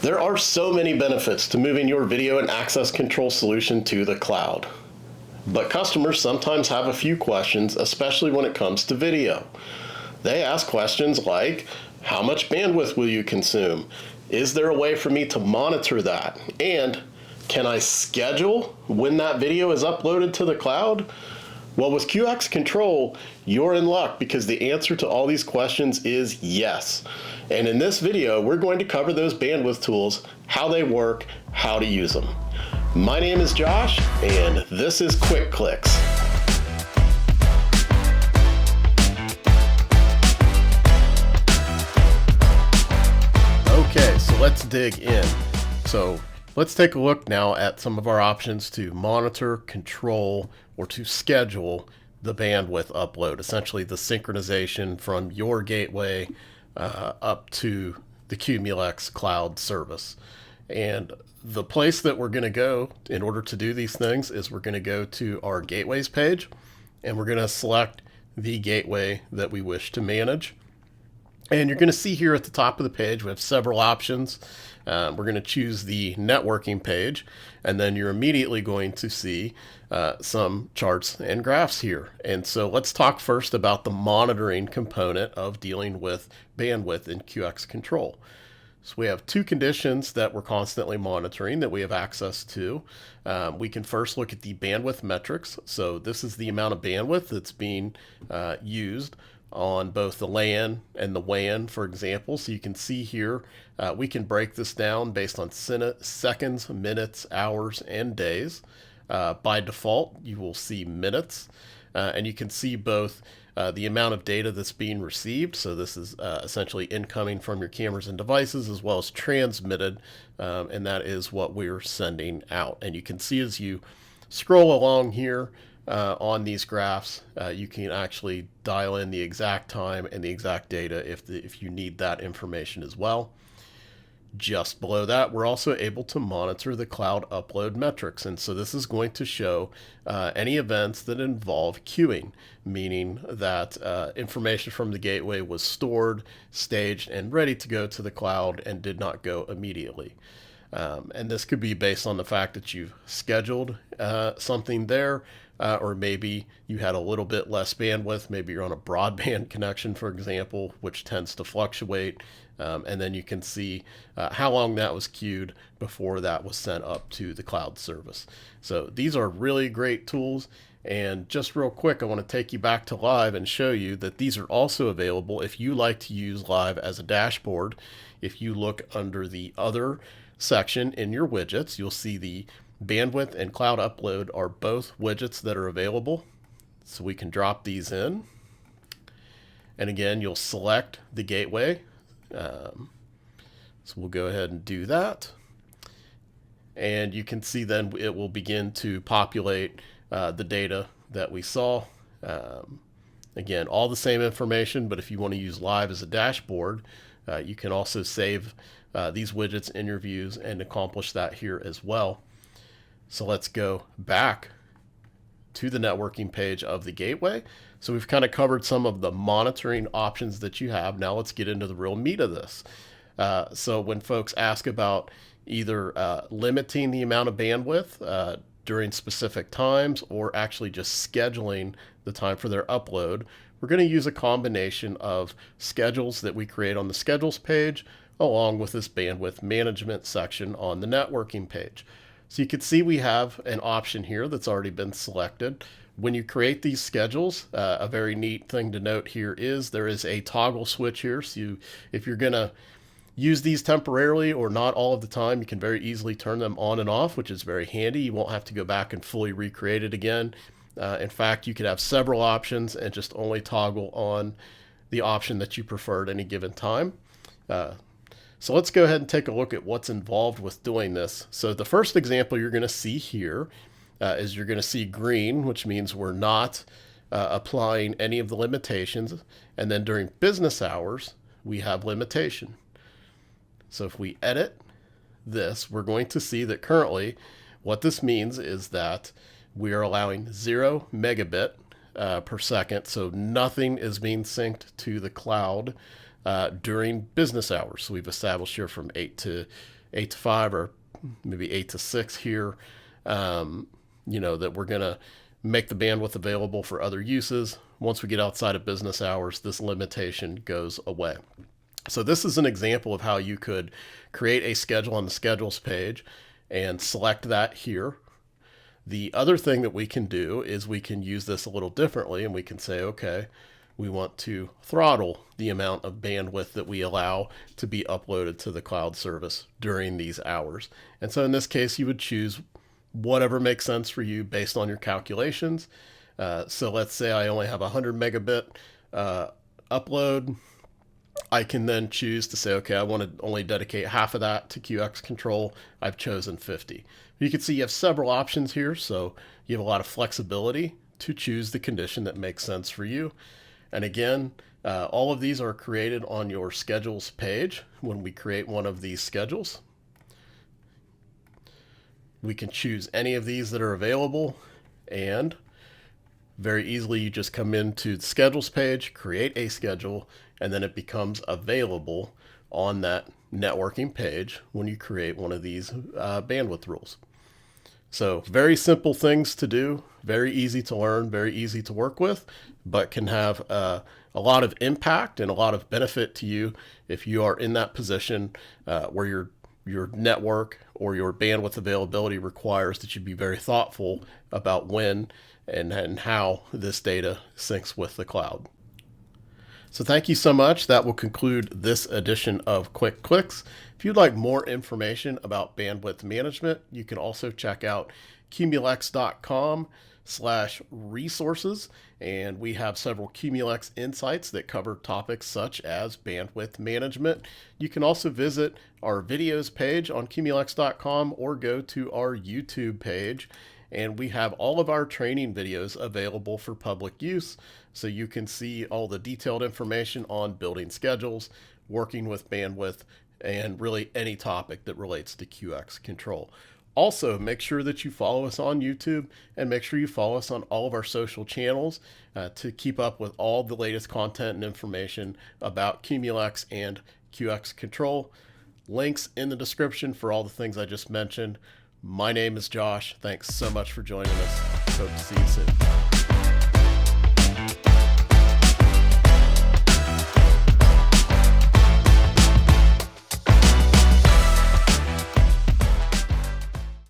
There are so many benefits to moving your video and access control solution to the cloud. But customers sometimes have a few questions, especially when it comes to video. They ask questions like, how much bandwidth will you consume? Is there a way for me to monitor that? And can I schedule when that video is uploaded to the cloud? Well, with QxControl, you're in luck because the answer to all these questions is yes. And in this video, we're going to cover those bandwidth tools, how they work, how to use them. My name is Josh, and this is Clix. Okay, so let's dig in. So let's take a look now at some of our options to monitor, control, or to schedule the bandwidth upload, essentially the synchronization from your gateway up to the Qumulex cloud service. And the place that we're going to go in order to do these things is we're going to go to our gateways page, and we're going to select the gateway that we wish to manage. And you're going to see here at the top of the page, we have several options. We're going to choose the networking page, and then you're immediately going to see some charts and graphs here. And so let's talk first about the monitoring component of dealing with bandwidth in QxControl. So we have two conditions that we're constantly monitoring that we have access to. We can first look at the bandwidth metrics. So this is the amount of bandwidth that's being used on both the LAN and the WAN, for example. So you can see here, we can break this down based on seconds, minutes, hours, and days. By default, you will see minutes, and you can see both the amount of data that's being received. So this is essentially incoming from your cameras and devices, as well as transmitted, and that is what we're sending out. And you can see as you scroll along here, on these graphs, you can actually dial in the exact time and the exact data if you need that information as well. Just below that, we're also able to monitor the cloud upload metrics. And so this is going to show any events that involve queuing, meaning that information from the gateway was stored, staged, and ready to go to the cloud and did not go immediately. And this could be based on the fact that you've scheduled something there, or maybe you had a little bit less bandwidth. Maybe you're on a broadband connection, for example, which tends to fluctuate. And then you can see how long that was queued before that was sent up to the cloud service. So these are really great tools. And just real quick, I want to take you back to live and show you that these are also available if you like to use live as a dashboard. If you look under the other section in your widgets, you'll see the bandwidth and cloud upload are both widgets that are available. So we can drop these in. And again, you'll select the gateway. So we'll go ahead and do that. And you can see then it will begin to populate the data that we saw. Again, all the same information, but if you want to use live as a dashboard, you can also save these widgets in your views and accomplish that here as well. So let's go back to the networking page of the gateway. So we've kind of covered some of the monitoring options that you have. Now let's get into the real meat of this. So when folks ask about either limiting the amount of bandwidth during specific times or actually just scheduling the time for their upload, we're going to use a combination of schedules that we create on the schedules page along with this bandwidth management section on the networking page. So you can see we have an option here that's already been selected. When you create these schedules, a very neat thing to note here is there is a toggle switch here. So if you're going to use these temporarily or not all of the time, you can very easily turn them on and off, which is very handy. You won't have to go back and fully recreate it again. In fact, you could have several options and just only toggle on the option that you prefer at any given time. So let's go ahead and take a look at what's involved with doing this. So the first example you're going to see here is you're going to see green, which means we're not applying any of the limitations. And then during business hours, we have limitation. So if we edit this, we're going to see that currently what this means is that we are allowing 0 megabit per second. So nothing is being synced to the cloud during business hours. So we've established here from 8 to 8 to 5 or maybe 8 to 6 here, that we're going to make the bandwidth available for other uses. Once we get outside of business hours, this limitation goes away. So this is an example of how you could create a schedule on the schedules page and select that here. The other thing that we can do is we can use this a little differently, and we can say, okay, we want to throttle the amount of bandwidth that we allow to be uploaded to the cloud service during these hours. And so in this case, you would choose whatever makes sense for you based on your calculations. So let's say I only have 100 megabit upload. I can then choose to say, okay, I want to only dedicate half of that to QxControl. I've chosen 50. You can see you have several options here, so you have a lot of flexibility to choose the condition that makes sense for you. And again, all of these are created on your schedules page. When we create one of these schedules, we can choose any of these that are available, and very easily you just come into the schedules page, create a schedule, and then it becomes available on that networking page when you create one of these bandwidth rules. So very simple things to do, very easy to learn, very easy to work with, but can have a lot of impact and a lot of benefit to you if you are in that position where your network or your bandwidth availability requires that you be very thoughtful about when and how this data syncs with the cloud. So thank you so much. That will conclude this edition of Quick Clicks. If you'd like more information about bandwidth management, you can also check out Qumulex.com/resources, and we have several Qumulex insights that cover topics such as bandwidth management. You can also visit our videos page on Qumulex.com or go to our YouTube page, and we have all of our training videos available for public use, so you can see all the detailed information on building schedules, working with bandwidth, and really any topic that relates to QxControl. Also, make sure that you follow us on YouTube, and make sure you follow us on all of our social channels to keep up with all the latest content and information about Qumulex and QxControl. Links in the description for all the things I just mentioned. My name is Josh. Thanks so much for joining us. Hope to see you soon.